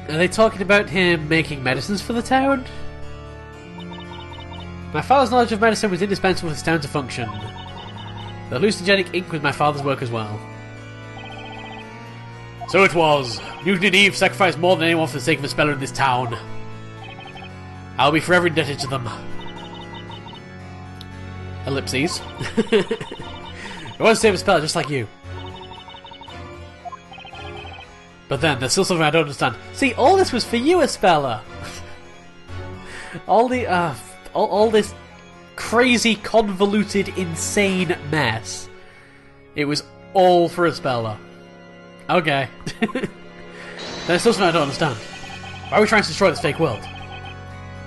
Are they talking about him making medicines for the town? My father's knowledge of medicine was indispensable for this town to function. The hallucinogenic ink was my father's work as well. So it was. Newton and Eve sacrificed more than anyone for the sake of a speller in this town. I'll be forever indebted to them. Ellipses. I want to save a speller just like you. But then, there's still something I don't understand. See, all this was for you, Espella! all this crazy, convoluted, insane mess. It was all for Espella. Okay. There's still something I don't understand. Why are we trying to destroy this fake world?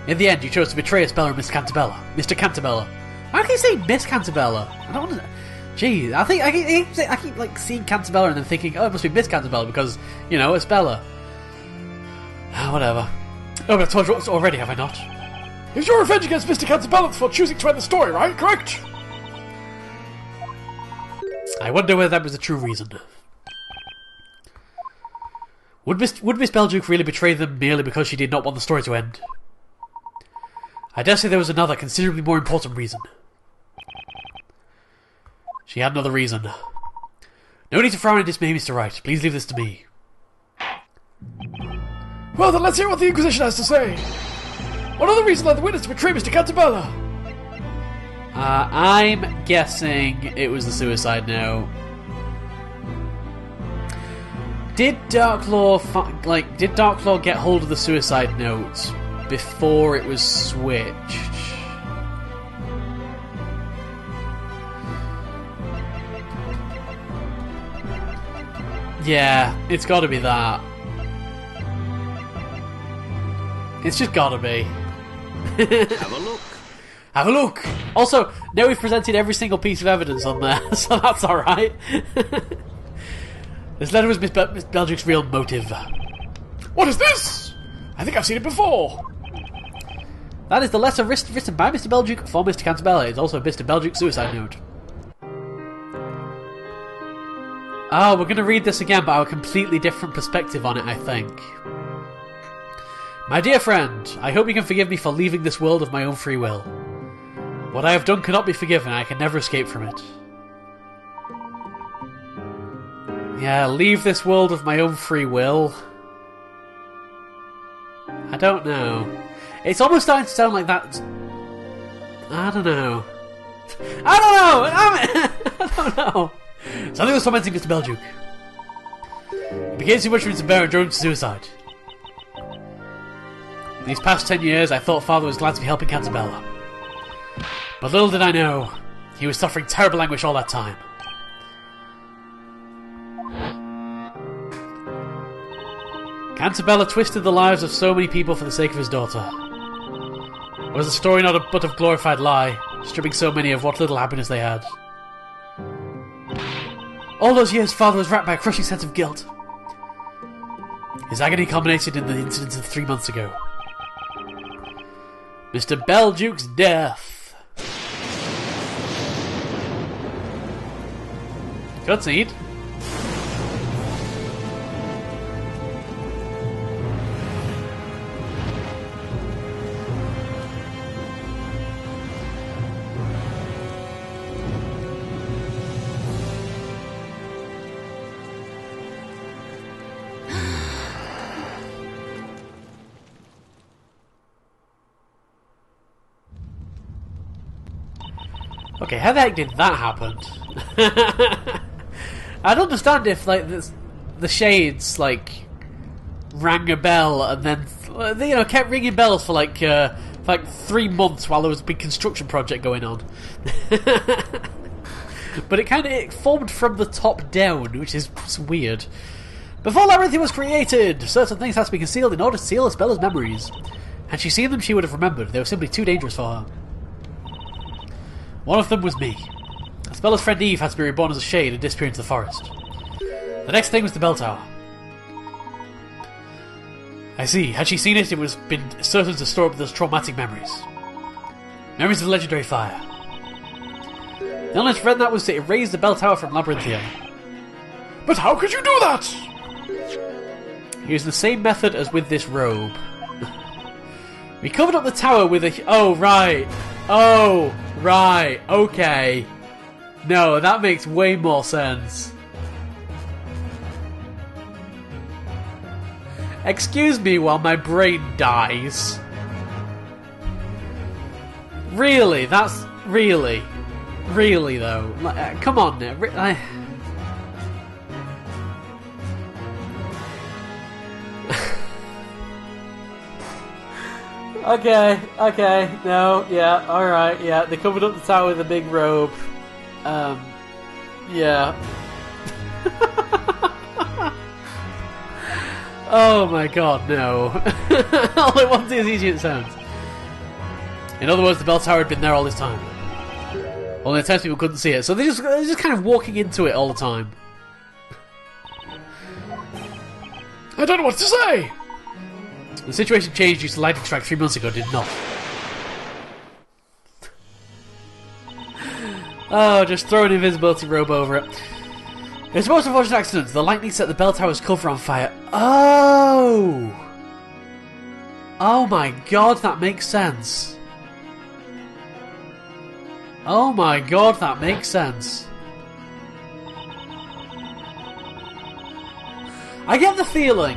In the end, you chose to betray Espella and Mr. Cantabella. Mr. Cantabella. Why do you say Miss Cantabella? I don't want to... Gee, I keep like seeing Cantabella and then thinking, oh, it must be Miss Cantabella because, you know, Espella. Whatever. Oh, but I've told you already, have I not? Is your revenge against Mr. Cantabella for choosing to end the story, right? Correct? I wonder whether that was the true reason. Would Miss Belduke really betray them merely because she did not want the story to end? I dare say there was another, considerably more important reason. She had another reason. No need to frown and dismay, Mr. Wright. Please leave this to me. Well, then let's hear what the Inquisition has to say. What other reason led the witness to betray Mr. Cantabella? I'm guessing it was the suicide note. Did Darklaw get hold of the suicide note before it was switched? Yeah, it's gotta be that. It's just gotta be. Have a look. Have a look! Also, now we've presented every single piece of evidence on there, so that's alright. This letter was Miss Belduke's real motive. What is this? I think I've seen it before. That is the letter written by Mr. Belduke for Mr. Cantabella. It's also a Mr. Belduke suicide note. Oh, we're going to read this again, but I have a completely different perspective on it, I think. My dear friend, I hope you can forgive me for leaving this world of my own free will. What I have done cannot be forgiven, I can never escape from it. Yeah, leave this world of my own free will. I don't know. It's almost starting to sound like that. I don't know. I don't know! Something was tormenting Mr. Belduke. It became too much for him to bear and drove to suicide. In these past 10 years, I thought Father was glad to be helping Cantabella. But little did I know, he was suffering terrible anguish all that time. Cantabella twisted the lives of so many people for the sake of his daughter. Was the story not a but of glorified lie, stripping so many of what little happiness they had? All those years, Father was racked by a crushing sense of guilt. His agony culminated in the incident of 3 months ago. Mr. Belduke's death. Cutscene. Okay, how the heck did that happen? I'd understand if, like, the shades, like, rang a bell and then, you know, kept ringing bells for, like 3 months while there was a big construction project going on. But it formed from the top down, which is weird. Before Labyrinthia was created, certain things had to be concealed in order to seal Isbella's memories. Had she seen them, she would have remembered. They were simply too dangerous for her. One of them was me. Isbella's friend Eve had to be reborn as a shade and disappear into the forest. The next thing was the bell tower. I see. Had she seen it, it would have been certain to store up those traumatic memories. Memories of the legendary fire. The only friend that was to erase the bell tower from Labyrinthia. But how could you do that? Use the same method as with this robe. We covered up the tower with a... Oh, right. Oh, right. Okay. No, that makes way more sense. Excuse me while my brain dies. Really? That's... Really? Really, though? Come on, now. Okay, no, yeah, alright, yeah, they covered up the tower with a big robe. Yeah. Oh my god, no. All I want is easy it sounds. In other words, the bell tower had been there all this time. Only at times people couldn't see it, so they're just kind of walking into it all the time. I don't know what to say! The situation changed due to lightning strike 3 months ago, did not. Oh, just throw an invisibility robe over it. It's a most unfortunate accident. The lightning set the bell tower's cover on fire. Oh! Oh my god, that makes sense. Oh my god, that makes sense. I get the feeling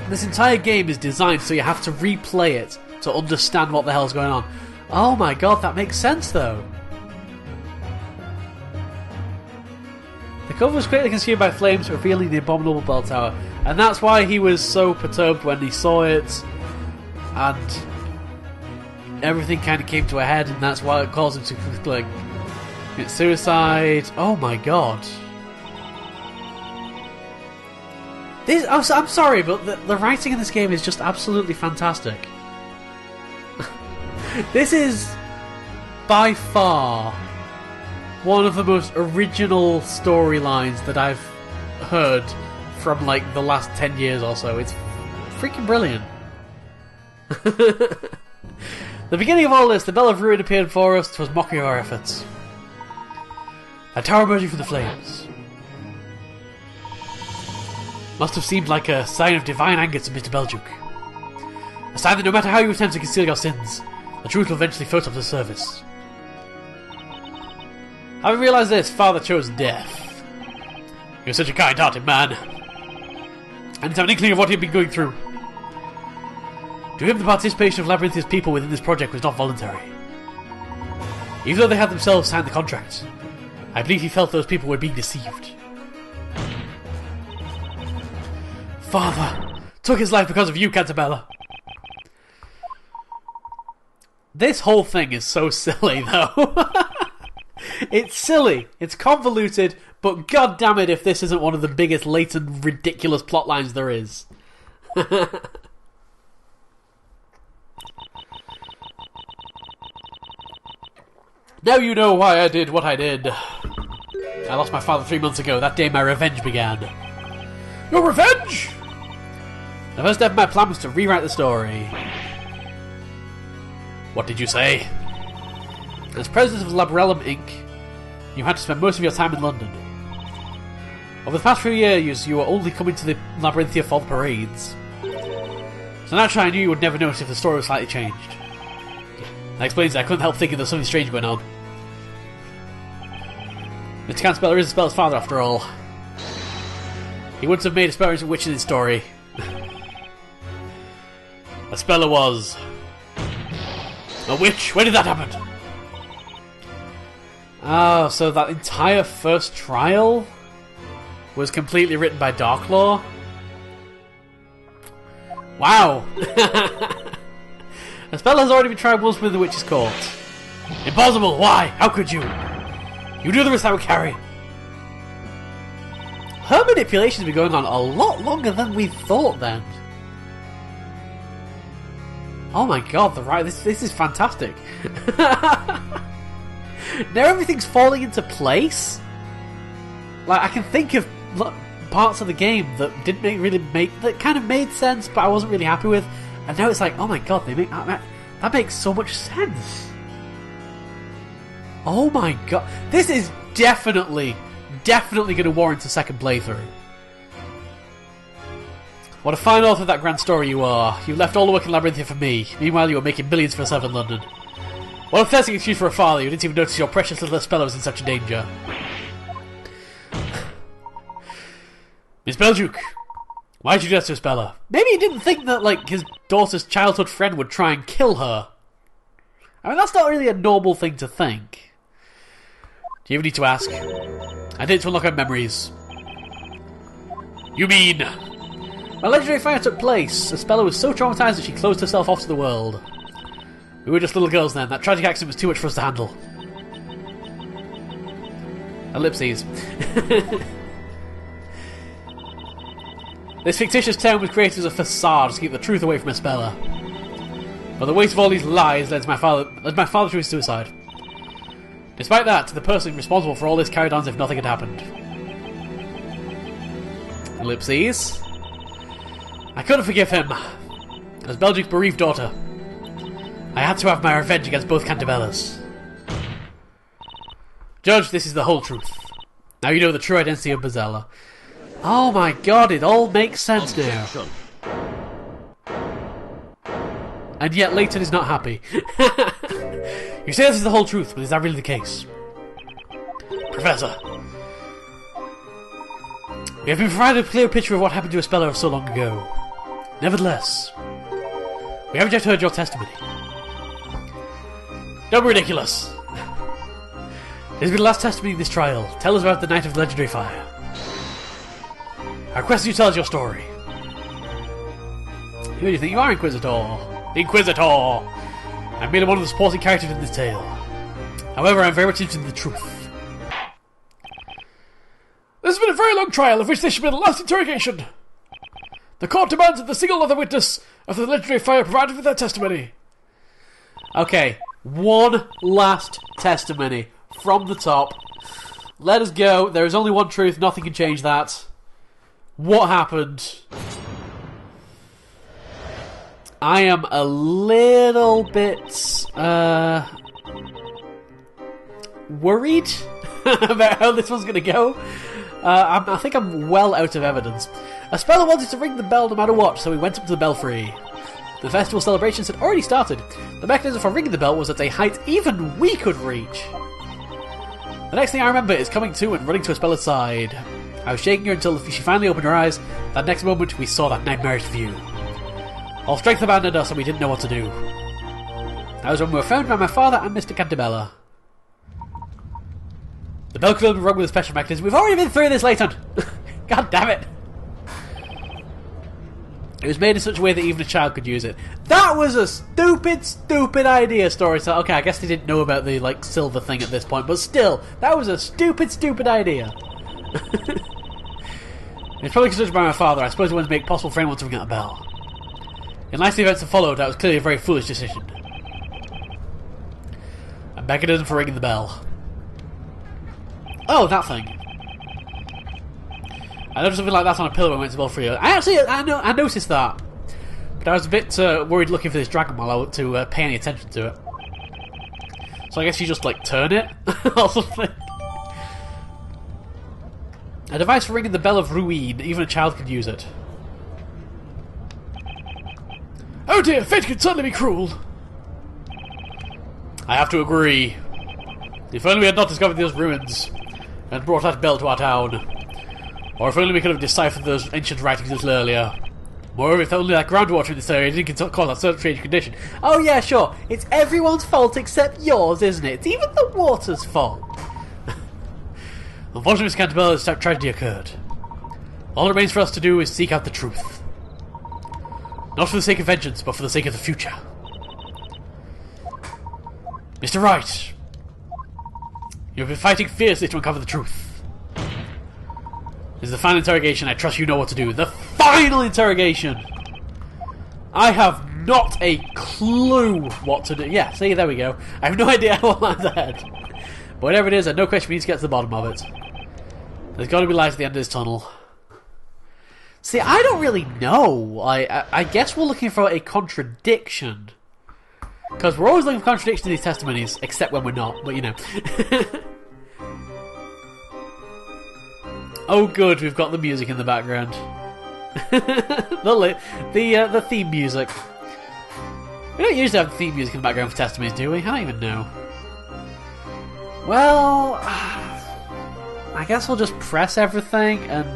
this entire game is designed so you have to replay it to understand what the hell's going on. Oh my god, that makes sense though. The cover was quickly consumed by flames, revealing the abominable bell tower, and that's why he was so perturbed when he saw it, and everything kind of came to a head, and that's why it caused him to like commit suicide. Oh my god. I'm sorry, but the writing in this game is just absolutely fantastic. This is, by far, one of the most original storylines that I've heard from, like, the last 10 years or so. It's freaking brilliant. The beginning of all this, the Bell of Ruin appeared for us. 'Twas mockery of our efforts. A tower emerging from the flames. Must have seemed like a sign of divine anger to Mr. Belduke. A sign that no matter how you attempt to conceal your sins, the truth will eventually float up to the surface. Having realised this, Father chose death. He was such a kind-hearted man. I didn't have an inkling of what he'd been going through. To him, the participation of Labyrinth's people within this project was not voluntary. Even though they had themselves signed the contract, I believe he felt those people were being deceived. Father took his life because of you, Cantabella. This whole thing is so silly, though. It's silly, it's convoluted, but god damn it if this isn't one of the biggest latent, ridiculous plot lines there is. Now you know why I did what I did. I lost my father 3 months ago. That day my revenge began. Your revenge? The first step of my plan was to rewrite the story. What did you say? As president of Labrellum Inc., you had to spend most of your time in London. Over the past few years, you were only coming to the Labyrinthia for the parades. So naturally I knew you would never notice if the story was slightly changed. That explains that I couldn't help thinking there was something strange going on. Mr. Cantabella is Spella's father, after all. He wouldn't have made a Spella into a witch in his story. A Spella was... a witch? When did that happen? Oh, so that entire first trial was completely written by Darklaw? Wow! A Spella has already been tried once with the Witch's Court. Impossible! Why? How could you? You knew the risk I would carry. Her manipulation's been going on a lot longer than we thought then. Oh my god, this is fantastic. Now everything's falling into place. Like, I can think of parts of the game that didn't that kind of made sense, but I wasn't really happy with. And now it's like, oh my god, that makes so much sense. Oh my god, this is definitely going to warrant a second playthrough. What a fine author of that grand story you are. You left all the work in Labyrinthia for me. Meanwhile, you were making millions for yourself in London. What a pathetic excuse for a father. You didn't even notice your precious little Espella was in such a danger. Miss Belduke, why did you do that to Espella? Maybe he didn't think that, like, his daughter's childhood friend would try and kill her. I mean, that's not really a normal thing to think. Do you even need to ask? I did it to unlock her memories. You mean... When legendary fire took place, Espella was so traumatized that she closed herself off to the world. We were just little girls then. That tragic accident was too much for us to handle. Ellipses. This fictitious town was created as a facade to keep the truth away from Espella. But the weight of all these lies led my father to his suicide. Despite that, the person responsible for all this carried on as if nothing had happened. Ellipses. I couldn't forgive him. As Belgium's bereaved daughter, I had to have my revenge against both Cantabellas. Judge, this is the whole truth. Now you know the true identity of Bazella. Oh my god, it all makes sense now. And yet Layton is not happy. You say this is the whole truth, but is that really the case? Professor, we have been provided a clear picture of what happened to Espella so long ago. Nevertheless, we haven't yet heard your testimony. Don't be ridiculous. This has been the last testimony in this trial. Tell us about the night of the legendary fire. I request you tell us your story. Who do you think you are, Inquisitor? The Inquisitor! I'm merely one of the supporting characters in this tale. However, I'm very much interested in the truth. This has been a very long trial, of which this should be the last interrogation. The court demands that the single other witness of the legendary fire provided with their testimony. Okay, one last testimony from the top. Let us go. There is only one truth. Nothing can change that. What happened? I am a little bit worried about how this one's going to go. I think I'm well out of evidence. Espella wanted to ring the bell no matter what, so we went up to the belfry. The festival celebrations had already started. The mechanism for ringing the bell was at a height even we could reach. The next thing I remember is coming to and running to Espella's side. I was shaking her until she finally opened her eyes. That next moment, we saw that nightmarish view. All strength abandoned us and we didn't know what to do. That was when we were found by my father and Mr. Cantabella. The bell could have been rung with a special mechanism. We've already been through this, Layton! God damn it! It was made in such a way that even a child could use it. That was a stupid, stupid idea, storyteller. Okay, I guess they didn't know about the, like, silver thing at this point, but still, that was a stupid, stupid idea. It's probably considered by my father. I suppose it wouldn't make it possible for anyone to ring out a bell. In light of the events that followed, that was clearly a very foolish decision. A mechanism for ringing the bell. Oh, that thing. I noticed something like that on a pillar when I went to Belfry. I noticed that. But I was a bit worried looking for this dragon while I went to pay any attention to it. So I guess you just, like, turn it or something. A device for ringing the bell of ruin. Even a child could use it. Oh dear, fate can certainly be cruel. I have to agree. If only we had not discovered those ruins and brought that bell to our town. Or if only we could have deciphered those ancient writings a little earlier. Moreover, if only that groundwater in this area didn't cause that certain strange condition. Oh yeah, sure. It's everyone's fault except yours, isn't it? It's even the water's fault. Unfortunately, Miss Cantabella's tragedy occurred. All that remains for us to do is seek out the truth. Not for the sake of vengeance, but for the sake of the future. Mr. Wright, you have been fighting fiercely to uncover the truth. This is the final interrogation. I trust you know what to do. The final interrogation! I have not a clue what to do. Yeah, see, there we go. I have no idea what lies ahead. But whatever it is, I have no question we need to get to the bottom of it. There's got to be light at the end of this tunnel. See, I don't really know. I guess we're looking for a contradiction. Because we're always looking for contradictions in these testimonies, except when we're not, but you know. Oh good, we've got the music in the background. the theme music. We don't usually have theme music in the background for testimonies, do we? I don't even know. Well, I guess we'll just press everything and...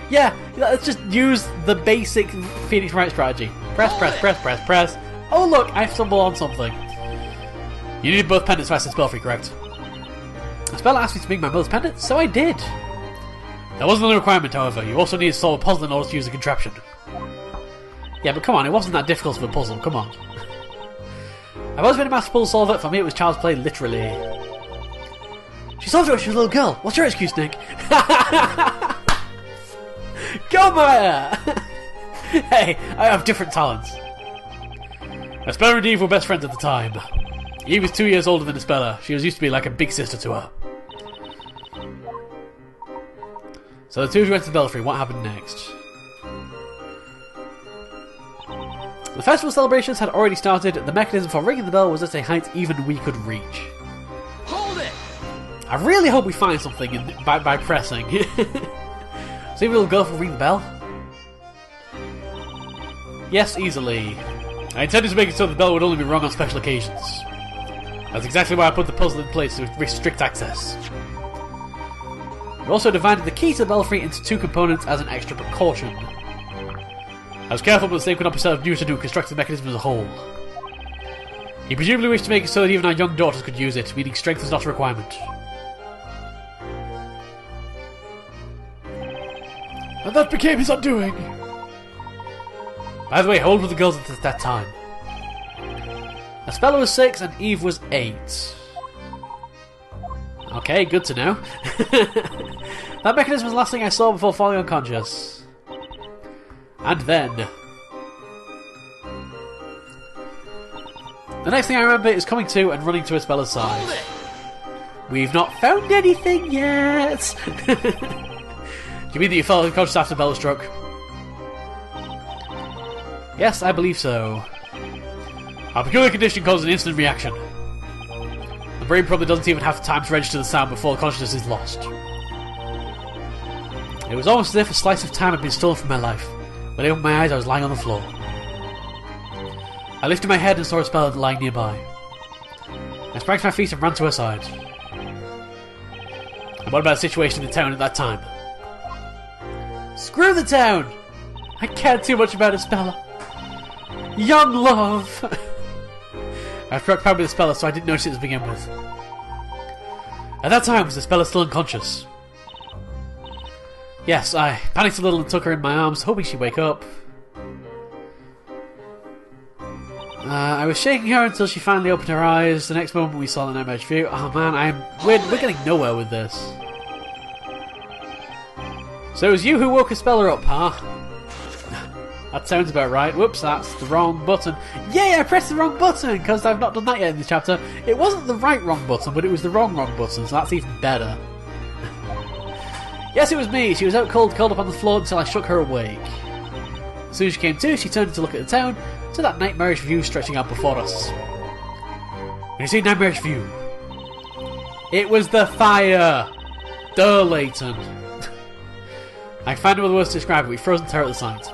Yeah, let's just use the basic Phoenix Wright strategy. Press, press, press, press, press. Oh look, I stumbled on something. You needed both pendants fast and spell-free, correct? The spell asked me to bring my mother's pendant, so I did. That wasn't a requirement, however. You also needed to solve a puzzle in order to use the contraption. Yeah, but come on, it wasn't that difficult of a puzzle, come on. I've always been a master puzzle solver. For me, it was child's play, literally. She solved it when she was a little girl. What's your excuse, Nick? Come on! Hey, I have different talents. Espella and Eve were best friends at the time. Eve was 2 years older than Espella. She was used to be like a big sister to her. So the two of you went to the belfry. What happened next? The festival celebrations had already started. The mechanism for ringing the bell was at a height even we could reach. Hold it! I really hope we find something by pressing. So you will go for ring the bell? Yes, easily. I intended to make it so the bell would only be rung on special occasions. That's exactly why I put the puzzle in place to restrict access. We also divided the key to the belfry into two components as an extra precaution. I was careful, but the same could not be said of Newton, who constructed the mechanism as a whole. He presumably wished to make it so that even our young daughters could use it, meaning strength was not a requirement. And that became his undoing. By the way, how old were the girls at that time? Espella was 6 and Eve was 8. Okay, good to know. That mechanism was the last thing I saw before falling unconscious. And then... the next thing I remember is coming to and running to Espella's side. We've not found anything yet! Do you mean that you fell unconscious after the bell struck? Yes, I believe so. Our peculiar condition causes an instant reaction. The brain probably doesn't even have time to register the sound before consciousness is lost. It was almost as if a slice of time had been stolen from my life. When I opened my eyes, I was lying on the floor. I lifted my head and saw Espella lying nearby. I sprang to my feet and ran to her side. And what about the situation in the town at that time? Screw the town! I cared too much about Espella. Young love! I struck power with Espella, so I didn't notice it to begin with. At that time, was Espella still unconscious? Yes, I panicked a little and took her in my arms, hoping she'd wake up. I was shaking her until she finally opened her eyes. The next moment we saw the nightmarish view. Oh man, we're getting nowhere with this. So it was you who woke Espella up, huh? That sounds about right. Whoops, that's the wrong button. Yay, I pressed the wrong button, because I've not done that yet in this chapter. It wasn't the right wrong button, but it was the wrong button, so that's even better. Yes, it was me. She was out cold, curled up on the floor until I shook her awake. As soon as she came to, she turned to look at the town, to that nightmarish view stretching out before us. When you say nightmarish view, it was the fire! Duh, Layton. I can find no other words to describe it. We froze in terror at the sight.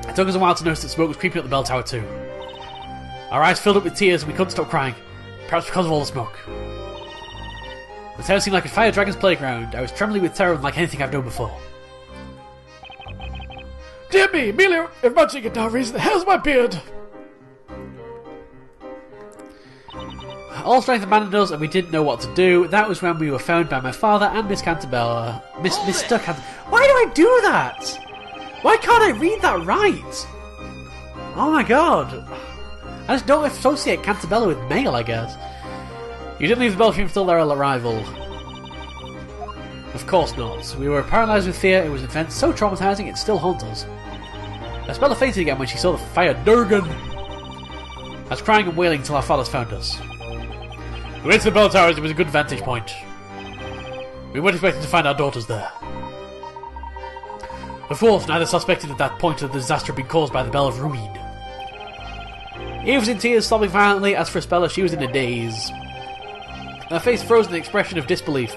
It took us a while to notice that smoke was creeping up the bell tower too. Our eyes filled up with tears and we couldn't stop crying, perhaps because of all the smoke. The town seemed like a fire dragon's playground. I was trembling with terror unlike anything I've known before. Dear me, merely imagining it now raises the hairs of my beard. All strength abandoned us and we didn't know what to do. That was when we were found by my father and Miss Cantabella. Mr. Cantabella. Why do I do that? Why can't I read that right? Oh my god. I just don't associate Cantabella with male, I guess. You didn't leave the belfry until their arrival. Of course not. We were paralysed with fear. It was an event so traumatising it still haunts us. Espella fainted again when she saw the fire Durgan. I was crying and wailing until our fathers found us. We went to the bell towers. It was a good vantage point. We weren't expecting to find our daughters there. Of course, neither suspected at that point that the disaster had been caused by the Bell of Ruin. Eve was in tears, sobbing violently. As for Espella, she was in a daze. Her face froze in an expression of disbelief.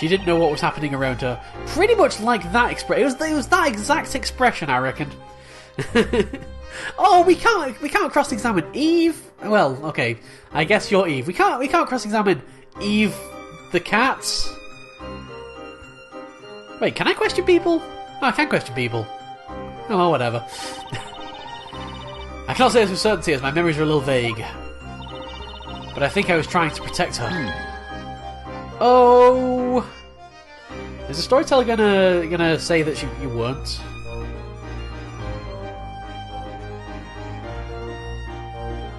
She didn't know what was happening around her. Pretty much like that expression. It was that exact expression, I reckon. Oh, we can't cross-examine Eve. Well, okay, I guess you're Eve. We can't cross-examine Eve the cat. Wait, can I question people? Oh, I can question people. Oh, well, whatever. I cannot say this with certainty as my memories are a little vague. But I think I was trying to protect her. Oh, is the storyteller gonna say that you weren't?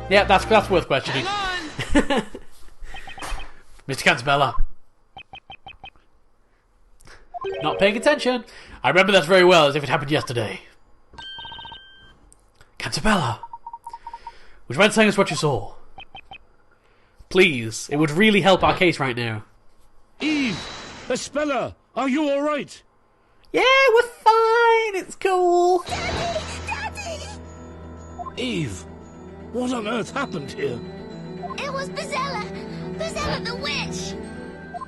Yeah, that's worth questioning. Hang on! Mr. Cantabella. Not paying attention. I remember that very well, as if it happened yesterday. Cantabella, would you mind telling us what you saw? Please, it would really help our case right now. Eve! Espella! Are you alright? Yeah, we're fine. It's cool. Daddy! Eve! What on earth happened here? It was Bazella! Bazella the witch!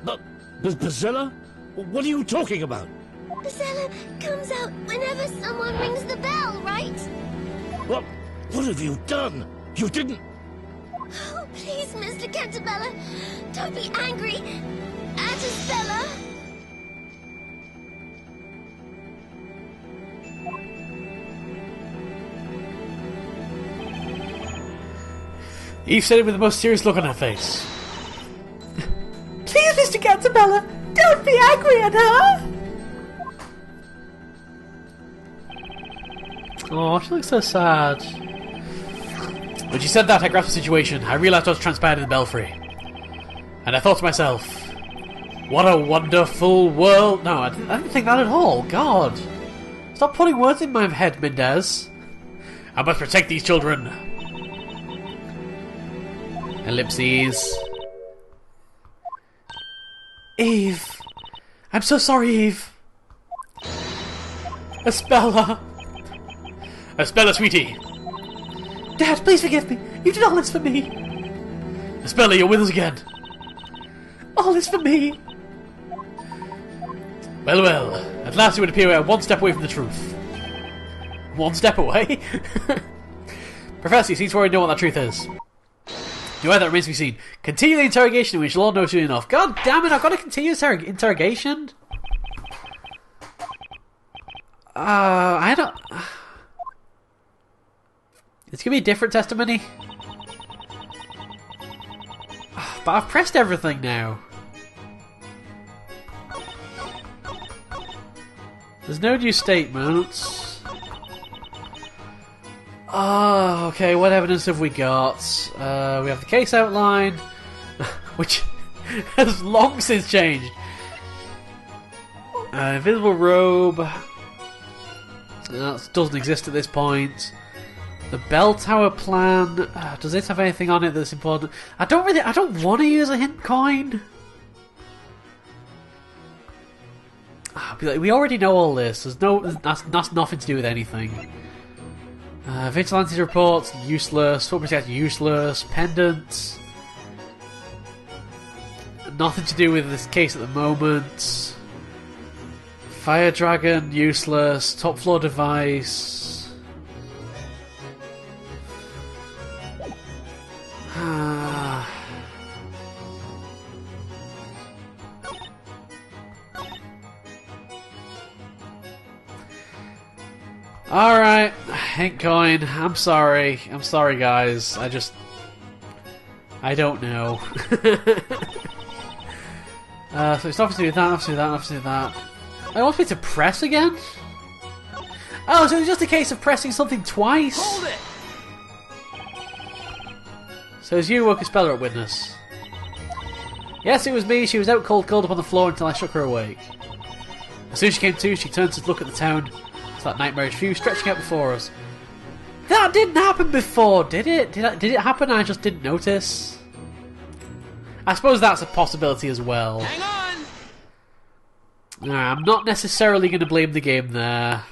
But Bazilla? What are you talking about? Bazella comes out whenever someone rings the bell, right? What have you done? You didn't... Oh, please, Mr. Cantabella, don't be angry at Estella. Eve said it with the most serious look on her face. Please, Mr. Cantabella, don't be angry at her! Oh, she looks so sad. When she said that, I grasped the situation. I realised what was transpired in the belfry. And I thought to myself, what a wonderful world... No, I didn't think that at all. God. Stop putting words in my head, Mindez. I must protect these children. Ellipses. Eve. I'm so sorry, Eve. Espella. Espella, sweetie. Dad, please forgive me. You did all this for me. Espella, you're with us again. All this for me. Well, well. At last it would appear we are one step away from the truth. One step away? Professor, you seem to already know what that truth is. However, that remains to be seen. Continue the interrogation and we shall all know soon enough. God damn it, I've got to continue this interrogation? I don't... It's going to be a different testimony. But I've pressed everything now. There's no new statements. Oh, okay, what evidence have we got? We have the case outline, which has long since changed. Invisible robe. That doesn't exist at this point. The bell tower plan. Does this have anything on it that's important? I don't want to use a hint coin. We already know all this. That's nothing to do with anything. Vigilante reports useless. Foot protect useless. Pendant. Nothing to do with this case at the moment. Fire dragon useless. Top floor device. Alright, hint coin. I'm sorry. I'm sorry, guys. I don't know. So it's obviously that, obviously that. I want me to press again? Oh, so it's just a case of pressing something twice? Hold it! So it's you, Worker Speller, at witness. Yes, it was me. She was out cold upon the floor until I shook her awake. As soon as she came to, she turned to look at the town. It's that nightmarish view stretching out before us. That didn't happen before, did it? Did it happen and I just didn't notice? I suppose that's a possibility as well. Hang on! I'm not necessarily going to blame the game there.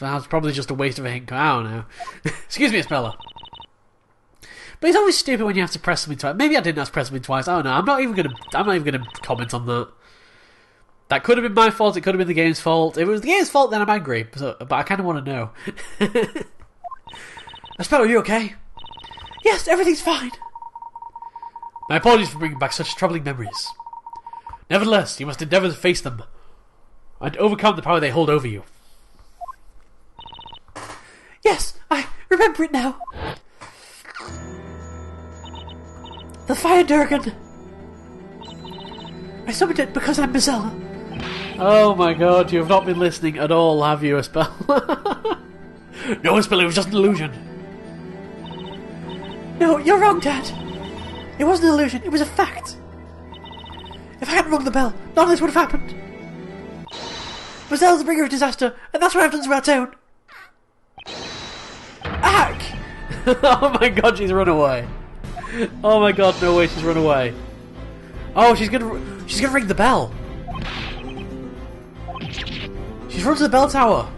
That's probably just a waste of a hint. I don't know. Excuse me, Speller. But it's always stupid when you have to press something twice. Maybe I didn't have to press something twice. I don't know. I'm not even gonna comment on that. That could have been my fault, it could have been the game's fault. If it was the game's fault, then I'm angry, but I kind of want to know. Espel, are you okay? Yes, everything's fine. My apologies for bringing back such troubling memories. Nevertheless, you must endeavour to face them and overcome the power they hold over you. Yes, I remember it now. The Fire Durgan. I summoned it because I'm Bezella. Oh my god, you have not been listening at all, have you, Espel? No, Espel, it was just an illusion. No, you're wrong, Dad. It wasn't an illusion, it was a fact. If I hadn't rung the bell, none of this would have happened. Bezella's the bringer of disaster, and that's what I've done to our town. Ack! Oh my god, she's run away. Oh my god, no way, she's run away. Oh, she's gonna ring the bell. She's run to the bell tower.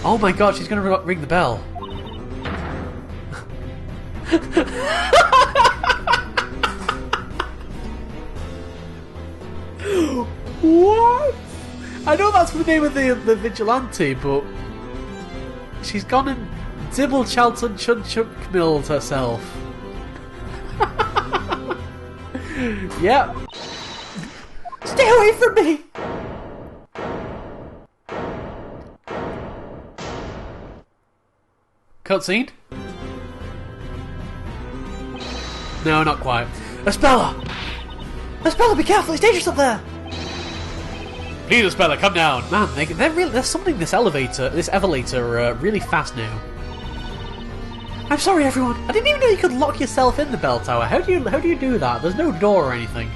Oh my god, she's gonna ring the bell. What? I know that's the name of the vigilante, but she's gone and Dibble Charlton Chun Chunk milled herself. Yep. Stay away from me! Cutscene? No, not quite. Espella! Espella, be careful! It's dangerous up there! Please, Espella, come down! Man, they're summoning this elevator really fast now. I'm sorry, everyone. I didn't even know you could lock yourself in the bell tower. How do you do that? There's no door or anything.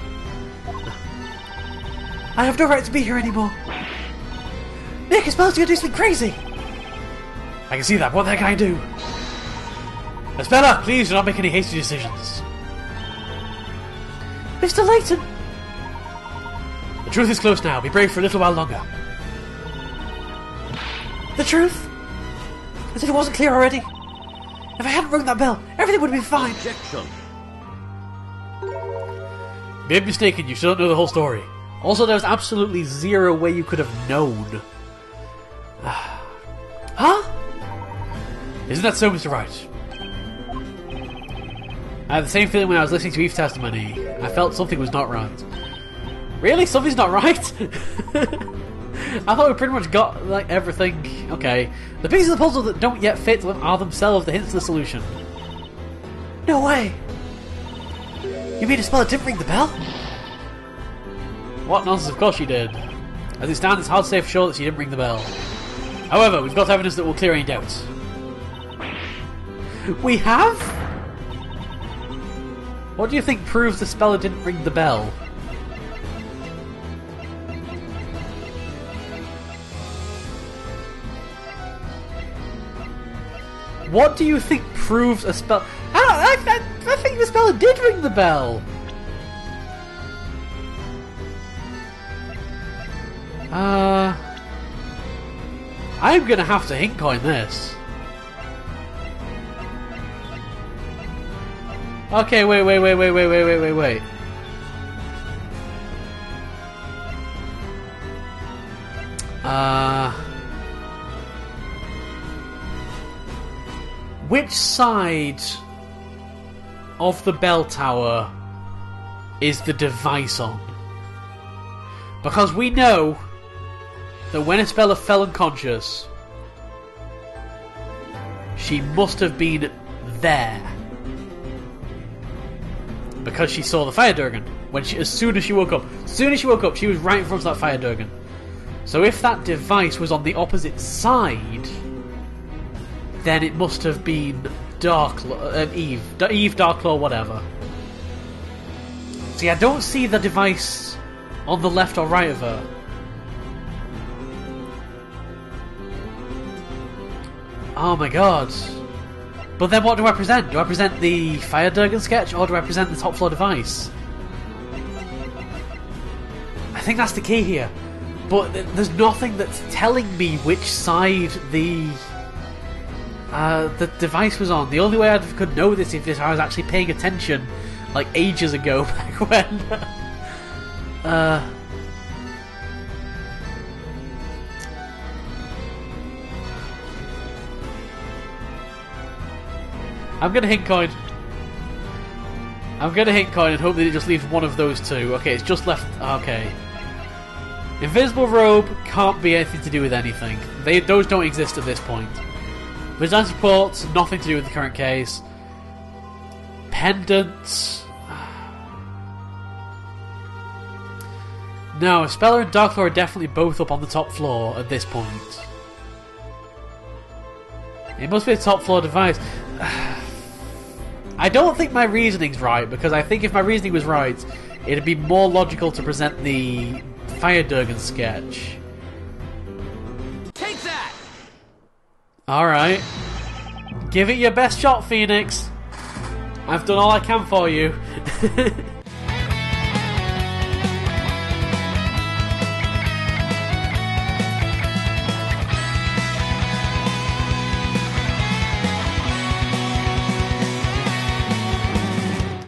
I have no right to be here anymore. Nick, Espella's gonna do something crazy. I can see that. What the heck can I do? Espella, please do not make any hasty decisions. Mr. Layton! The truth is close now. Be brave for a little while longer. The truth? As if it wasn't clear already. If I hadn't rung that bell, everything would have been fine. Objection. You may be mistaken, you still don't know the whole story. Also, there's absolutely zero way you could have known. Huh? Isn't that so, Mr. Wright? I had the same feeling when I was listening to Eve's testimony. I felt something was not right. Really? Something's not right? I thought we pretty much got like everything. Okay. The pieces of the puzzle that don't yet fit are themselves the hints to the solution. No way! You mean Espella didn't ring the bell? What nonsense, of course she did. As it stands, it's hard to say for sure that she didn't ring the bell. However, we've got evidence that will clear any doubts. We have? What do you think proves Espella didn't ring the bell? What do you think proves Espella... I think Espella did ring the bell! I'm gonna have to hint coin this. Okay, wait. Which side of the bell tower is the device on? Because we know that when Espella fell unconscious, she must have been there. Because she saw the Fire Durgan. As soon as she woke up, she was right in front of that Fire Durgan. So if that device was on the opposite side, then it must have been Eve, Darklaw, whatever. See, I don't see the device on the left or right of her. Oh my god. But then what do I present? Do I present the Fire Durgan sketch, or do I present the top floor device? I think that's the key here. But there's nothing that's telling me which side the device was on. The only way I could know this if I was actually paying attention, like ages ago, back when. I'm gonna hit coin. I'm gonna hit coin and hope that it just leaves one of those two. Okay, it's just left. Okay. Invisible robe can't be anything to do with anything. Those don't exist at this point. Vigilance reports, nothing to do with the current case. Pendants. No, Speller and Darklaw are definitely both up on the top floor at this point. It must be a top floor device. I don't think my reasoning's right, because I think if my reasoning was right, it'd be more logical to present the Fire Durgan sketch. Take that! Alright. Give it your best shot, Phoenix. I've done all I can for you.